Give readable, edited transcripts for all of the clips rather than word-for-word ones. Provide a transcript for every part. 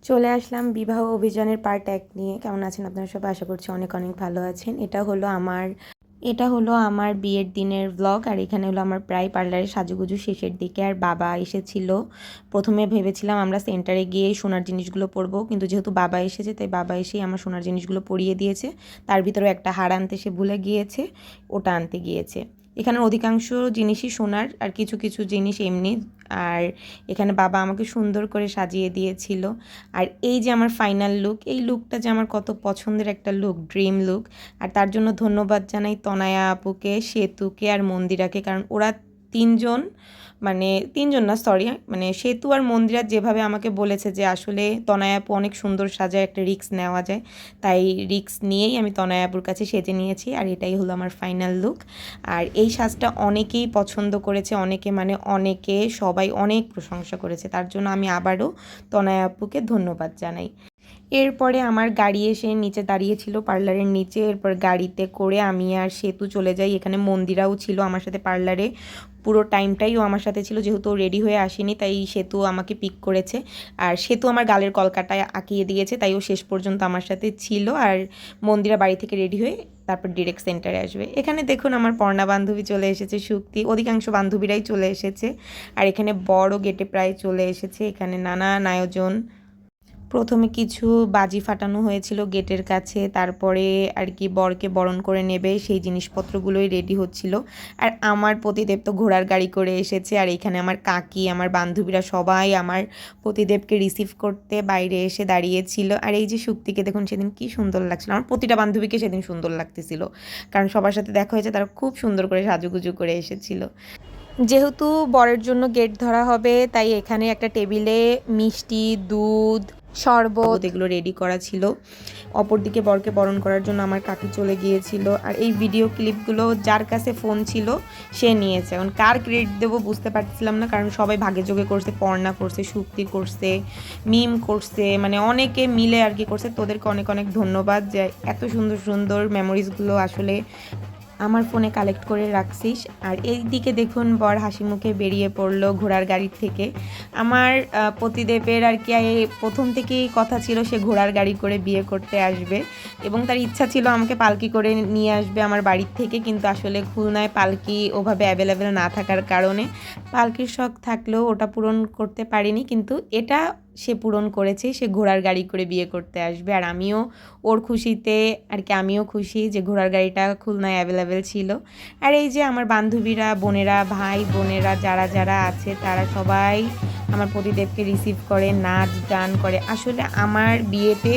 চলে আসলাম বিবাহ অভিযানের পার্ট 1 নিয়ে। কেমন আছেন আপনারা সবাই? আশা করছি অনেক অনেক ভালো আছেন। এটা হলো আমার বিয়ের দিনের ব্লগ। আর এখানে হলো আমার প্রায় পার্লারে সাজুগুজু শেষের দিকে। আর বাবা এসেছিল। প্রথমে ভেবেছিলাম আমরা সেন্টারে গিয়ে সোনার জিনিসগুলো পরবো, কিন্তু যেহেতু বাবা এসেছে তাই বাবা এসেই আমার সোনার জিনিসগুলো পরিয়ে দিয়েছে। তার ভিতরে একটা হার আনতে সে ভুলে গিয়েছে, ওটা আনতে গিয়েছে। এখানের অধিকাংশ জিনিসই সোনার, আর কিছু কিছু জিনিস এমনি। আর এখানে বাবা আমাকে সুন্দর করে সাজিয়ে দিয়েছিল। আর এই যে আমার ফাইনাল লুক, এই লুকটা যে আমার কত পছন্দের একটা লুক, ড্রিম লুক। আর তার জন্য ধন্যবাদ জানাই তনয়া আপুকে, সেতুকে আর মন্দিরাকে, কারণ ওরা তিনজন, মানে তিনজন না সরি, মানে সেতু আর মন্দিরা যেভাবে আমাকে বলেছে যে আসলে তনয়া আপু অনেক সুন্দর সাজায়, একটা রিস্ক নেওয়া যায়, তাই রিস্ক নিয়েই আমি তনয়া আপুর কাছে সেজে নিয়েছি। আর এটাই হলো আমার ফাইনাল লুক। আর এই সাজটা অনেকেই পছন্দ করেছে, অনেকে সবাই অনেক প্রশংসা করেছে, তার জন্য আমি আবারও তনয়া আপুকে ধন্যবাদ জানাই। এরপরে আমার গাড়ি এসে নিচে দাঁড়িয়েছিল পার্লারের নিচে। এরপর গাড়িতে করে আমি আর সেতু চলে যাই। এখানে মন্দিরাও ছিল আমার সাথে পার্লারে, পুরো টাইমটাই ও আমার সাথে ছিল, যেহেতু ও রেডি হয়ে আসেনি তাই সেতু আমাকে পিক করেছে। আর সেতু আমার গালের কলকাটায় আঁকিয়ে দিয়েছে, তাই ও শেষ পর্যন্ত আমার সাথে ছিল। আর মন্দিরা বাড়ি থেকে রেডি হয়ে তারপর ডিরেক্ট সেন্টারে আসবে। এখানে দেখুন আমার পর্ণা বান্ধবী চলে এসেছে, শুক্তি, অধিকাংশ বান্ধবীরাই চলে এসেছে। আর এখানে বড় গেটে প্রায় চলে এসেছে। এখানে নানান আয়োজন। প্রথমে কিছু বাজি ফাটানো হয়েছিল গেটের কাছে, তারপরে আর কি বরকে বরণ করে নেবে সেই জিনিসপত্রগুলোই রেডি হচ্ছিল। আর আমার পতিদেব তো ঘোড়ার গাড়ি করে এসেছে। আর এখানে আমার কাকি, আমার বান্ধবীরা সবাই আমার পতিদেবকে রিসিভ করতে বাইরে এসে দাঁড়িয়েছিল। আর এই যে শুক্তিকে দেখুন, সেদিন কি সুন্দর লাগছিল। আমার প্রতিটা বান্ধবীকে সেদিন সুন্দর লাগতেছিল, কারণ সবার সাথে দেখা হয়েছে, তারা খুব সুন্দর করে সাজুগুজু করে এসেছিল। যেহেতু বরের জন্য গেট ধরা হবে, তাই এখানে একটা টেবিলে মিষ্টি, দুধ, শরবত এগুলো রেডি করা ছিল। অপরদিকে বরকে বরণ করার জন্য আমার কাকি চলে গিয়েছিল। আর এই ভিডিও ক্লিপগুলো যার কাছে ফোন ছিল সে নিয়েছে। এখন কার ক্রেডিট দেবো বুঝতে পারছিলাম না, কারণ সবাই ভাগে যোগে করছে, পর্ণা করছে, শুক্তি করছে, মিম করছে, মানে অনেকে মিলে আর কি করছে। তোদেরকে অনেক অনেক ধন্যবাদ যে এত সুন্দর সুন্দর মেমোরিজগুলো আসলে আমার ফোনে কালেক্ট করে রাখছিস। আর এই দিকে দেখুন বর হাসি মুখে বেরিয়ে পড়লো ঘোড়ার গাড়ির থেকে। আমার পতিদেবের আর কি প্রথম থেকেই কথা ছিল সে ঘোড়ার গাড়ি করে বিয়ে করতে আসবে, এবং তার ইচ্ছা ছিল আমাকে পালকি করে নিয়ে আসবে আমার বাড়ির থেকে, কিন্তু আসলে খুলনায় পালকি ওভাবে অ্যাভেলেবেল না থাকার কারণে পালকির শখ থাকলেও ওটা পূরণ করতে পারিনি, কিন্তু এটা সে পূরণ করেছে, সে ঘোড়ার গাড়ি করে বিয়ে করতে আসবে। আর আমিও ওর খুশিতে আর কি, আমিও খুশি যে ঘোড়ার গাড়িটা খুলনায় অ্যাভেলেবেল ছিল। আর এই যে আমার বান্ধবীরা, বোনেরা, ভাই বোনেরা যারা যারা আছে তারা সবাই আমার পতিদেবকে রিসিভ করে, নাচ গান করে। আসলে আমার বিয়েতে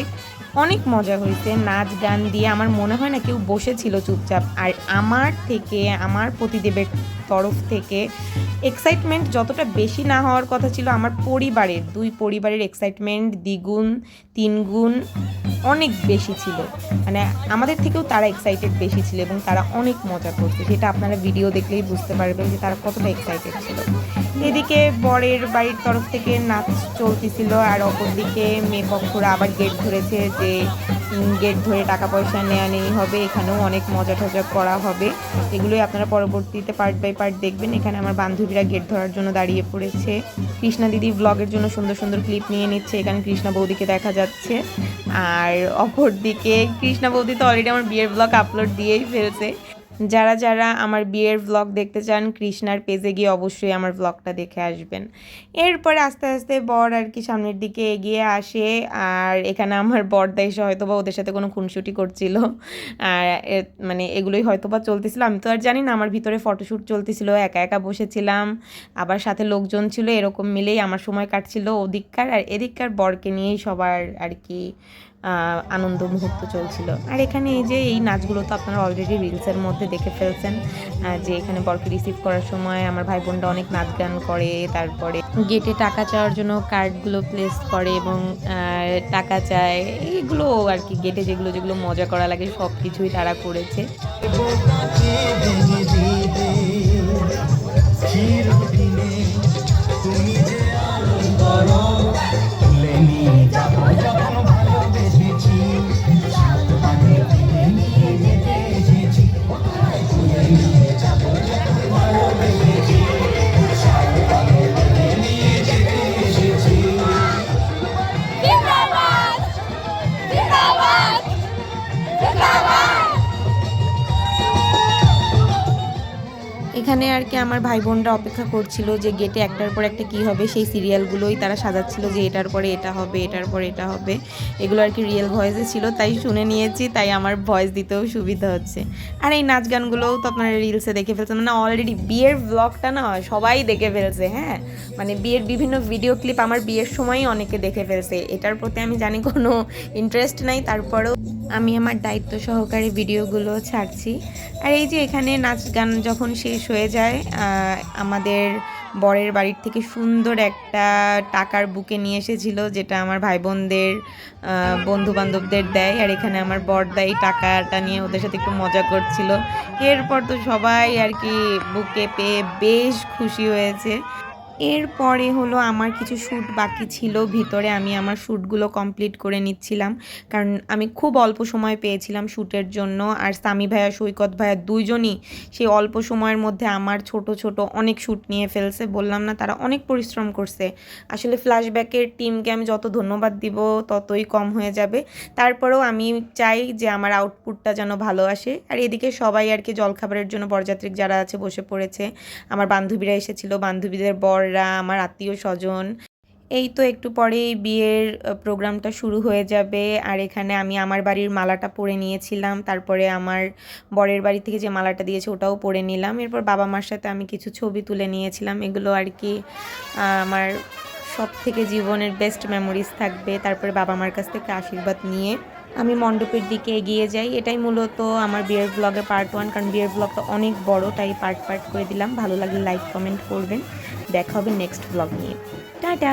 অনেক মজা হয়েছে নাচ গান দিয়ে। আমার মনে হয় না কেউ বসেছিল চুপচাপ। আর আমার থেকে, আমার পতিদেবের তরফ থেকে এক্সাইটমেন্ট যতটা বেশি না হওয়ার কথা ছিল, আমার পরিবারের, দুই পরিবারের এক্সাইটমেন্ট দ্বিগুণ তিনগুণ অনেক বেশি ছিল। মানে আমাদের থেকেও তারা এক্সাইটেড বেশি ছিল, এবং তারা অনেক মজা করছে, সেটা আপনারা ভিডিও দেখলেই বুঝতে পারবেন যে তারা কতটা এক্সাইটেড ছিল। এদিকে বরের বাড়ির তরফ থেকে নাচ চলতেছিল, আর অপরদিকে মেয়ে পক্ষরা আবার গেট ধরেছে যে গেট ধরে টাকা পয়সা নেওয়া নেই হবে। এখানেও অনেক মজা টজা করা হবে, এগুলোই আপনারা পরবর্তীতে পার্ট বাই পার্ট দেখবেন। এখানে আমার বান্ধবীরা গেট ধরার জন্য দাঁড়িয়ে পড়েছে। কৃষ্ণা দিদি ব্লগের জন্য সুন্দর সুন্দর ক্লিপ নিয়ে নিচ্ছে, এখানে কৃষ্ণা বৌদিকে দেখা যাচ্ছে। আর অপরদিকে কৃষ্ণা বৌদি তো অলরেডি আমার বিয়ের ব্লগ আপলোড দিয়েই ফেলছে। যারা যারা আমার বিয়ের ব্লগ দেখতে চান কৃষ্ণার পেজে গিয়ে অবশ্যই আমার ব্লগটা দেখে আসবেন। এরপরে আস্তে আস্তে বর আর কি সামনের দিকে এগিয়ে আসে। আর এখানে আমার বরদা এসে হয়তো বা ওদের সাথে কোনো খুনসুটি করছিল, আর মানে এগুলোই হয়তো বা চলতেছিল, আমি তো আর জানি না। আমার ভিতরে ফটোশ্যুট চলতেছিল, একা একা বসেছিলাম, আবার সাথে লোকজন ছিল, এরকম মিলেই আমার সময় কাটছিল। ওদিককার আর এদিককার বরকে নিয়েই সবার আর কি আনন্দ মুহূর্ত চলছিল। আর এখানে এই যে এই নাচগুলো তো আপনারা অলরেডি রিলসের মধ্যে দেখে ফেলছেন, যে এখানে বরকে রিসিভ করার সময় আমার ভাই বোনরা অনেক নাচ গান করে, তারপরে গেটে টাকা চাওয়ার জন্য কার্ডগুলো প্লেস করে এবং টাকা চায়, এইগুলো আর কি গেটে যেগুলো যেগুলো মজা করা লাগে সব কিছুই তারা করেছে। এখানে আর কি আমার ভাই বোনরা অপেক্ষা করছিল যে গেটে একটার পর একটা কী হবে, সেই সিরিয়ালগুলোই তারা সাজাচ্ছিল যে এটার পরে এটা হবে, এটার পরে এটা হবে। এগুলো আর কি রিয়েল ভয়েসে ছিল, তাই শুনে নিয়েছি, তাই আমার ভয়েস দিতেও সুবিধা হচ্ছে। আর এই নাচ গানগুলোও তো আপনারা রিলসে দেখে ফেলছেন, মানে অলরেডি বিয়ের ব্লগটা না সবাই দেখে ফেলছে। হ্যাঁ, মানে বিয়ের বিভিন্ন ভিডিও ক্লিপ আমার বিয়ের সময়ই অনেকে দেখে ফেলছে। এটার প্রতি আমি জানি কোনো ইন্টারেস্ট নাই, তারপরেও আমি আমার দায়িত্ব সহকারে ভিডিওগুলো ছাড়ছি। আর এই যে এখানে নাচ গান যখন শেষ হয়ে যায়, আমাদের বরের বাড়ির থেকে সুন্দর একটা টাকার বুকে নিয়ে এসেছিল, যেটা আমার ভাই বোনদের বন্ধু বান্ধবদের দেয়। আর এখানে আমার বর দেয় টাকাটা নিয়ে ওদের সাথে একটু মজা করছিল। এরপর তো সবাই আর কি বুকে পেয়ে বেশ খুশি হয়েছে। এরপরে হলো আমার কিছু শ্যুট বাকি ছিল ভিতরে, আমি আমার শ্যুটগুলো কমপ্লিট করে নিচ্ছিলাম, কারণ আমি খুব অল্প সময় পেয়েছিলাম শ্যুটের জন্য। আর সামি ভাইয়া সৈকত ভাইয়া দুইজনই সেই অল্প সময়ের মধ্যে আমার ছোট ছোট অনেক শ্যুট নিয়ে ফেলছে। বললাম না, তারা অনেক পরিশ্রম করছে। আসলে ফ্ল্যাশব্যাকের টিমকে আমি যত ধন্যবাদ দিব ততই কম হয়ে যাবে। তারপরেও আমি চাই যে আমার আউটপুটটা যেন ভালো আসে। আর এদিকে সবাই আর কি জলখাবারের জন্য বরযাত্রী যারা আছে বসে পড়েছে। আমার বান্ধবীরা এসেছিল, বান্ধবীদের বররা, আমার আত্মীয় স্বজন। এই তো একটু পরেই বিয়ের প্রোগ্রামটা শুরু হয়ে যাবে। আর এখানে আমি আমার বাড়ির মালাটা পরে নিয়েছিলাম, তারপরে আমার বরের বাড়ি থেকে যে মালাটা দিয়েছে ওটাও পরে নিলাম। এরপর বাবা মার সাথে আমি কিছু ছবি তুলে নিয়েছিলাম। এগুলো আর কি আমার সব থেকে জীবনের বেস্ট মেমোরিজ থাকবে। তারপরে বাবা মার কাছ থেকে আশীর্বাদ নিয়ে আমি মণ্ডপের দিকে এগিয়ে যাই। এটাই মূলত আমার বিয়ের ব্লগের পার্ট 1, কারণ বিয়ের ব্লগটা অনেক বড়, তাই পার্ট পার্ট করে দিলাম। ভালো লাগলে লাইক কমেন্ট করবেন। দেখা হবে নেক্সট ব্লগ নিয়ে। টাটা।